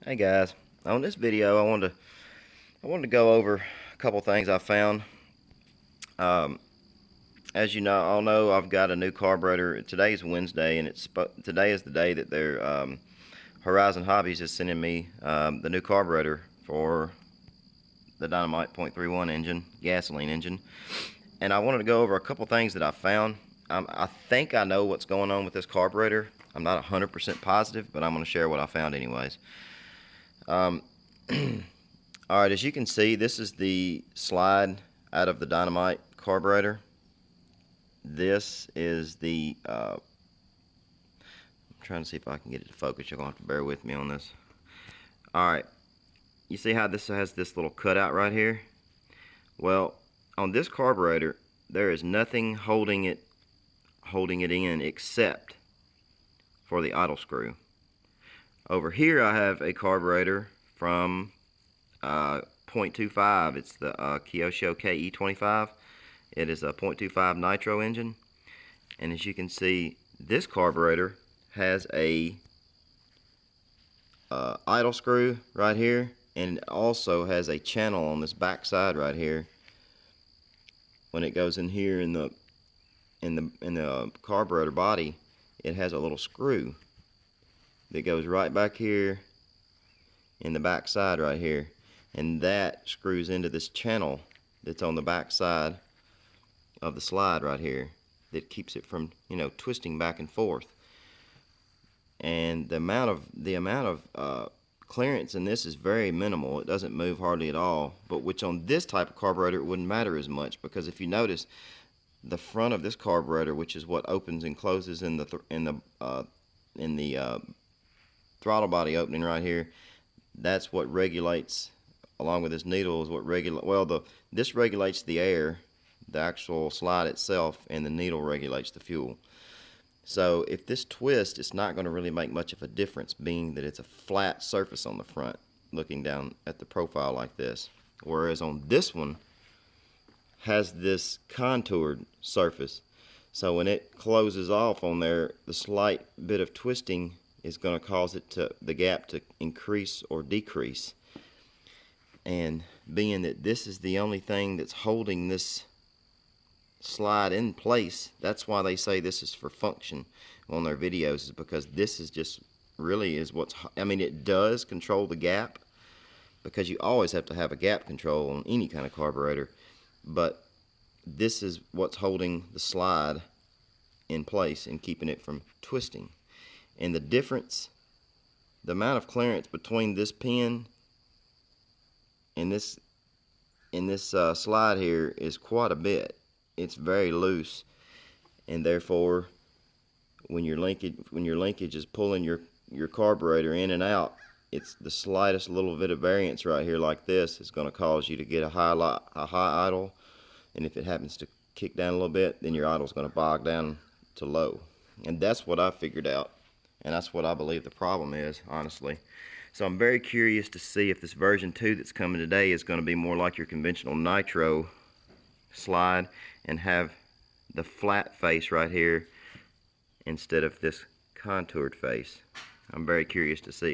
Hey guys, on this video I wanted to go over a couple things I found. Um, as you all know, I've got a new carburetor. Today's Wednesday, and today is the day that their Horizon Hobbies is sending me the new carburetor for the Dynamite .31 engine, gasoline engine. And I wanted to go over a couple things that I found. I think I know what's going on with this carburetor. I'm not 100% positive, but I'm going to share what I found anyways. Alright, as you can see, this is the slide out of the Dynamite carburetor. This is the, I'm trying to see if I can get it to focus. You're going to have to bear with me on this. Alright, you see how this has this little cutout right here? Well, on this carburetor, there is nothing holding it in except for the idle screw. Over here I have a carburetor from .25. It's the Kyosho KE25. It is a .25 nitro engine, and as you can see, this carburetor has a idle screw right here, and it also has a channel on this back side right here. When it goes in here in the carburetor body, it has a little screw that goes right back here in the back side right here, and that screws into this channel that's on the back side of the slide right here that keeps it from, twisting back and forth. And the amount of clearance in this is very minimal. It doesn't move hardly at all, but which on this type of carburetor it wouldn't matter as much, because if you notice, the front of this carburetor, which is what opens and closes in the throttle body opening right here, that's what regulates, along with this needle, is what this regulates the air, the actual slide itself, and the needle regulates the fuel. So if this twists, it's not going to really make much of a difference, being that it's a flat surface on the front looking down at the profile like this, whereas on this one has this contoured surface. So when it closes off on there, the slight bit of twisting is going to cause the gap to increase or decrease. And being that this is the only thing that's holding this slide in place, that's why they say this is for function on their videos, is because this is just really is what's, it does control the gap, because you always have to have a gap control on any kind of carburetor, but this is what's holding the slide in place and keeping it from twisting. And the difference, the amount of clearance between this pin and this slide here is quite a bit. It's very loose, and therefore when your linkage is pulling your carburetor in and out, it's the slightest little bit of variance right here like this is going to cause you to get a high idle, and if it happens to kick down a little bit, then your idle is going to bog down to low. And that's what I figured out, and that's what I believe the problem is, honestly. So I'm very curious to see if this version 2 that's coming today is going to be more like your conventional nitro slide and have the flat face right here instead of this contoured face. I'm very curious to see.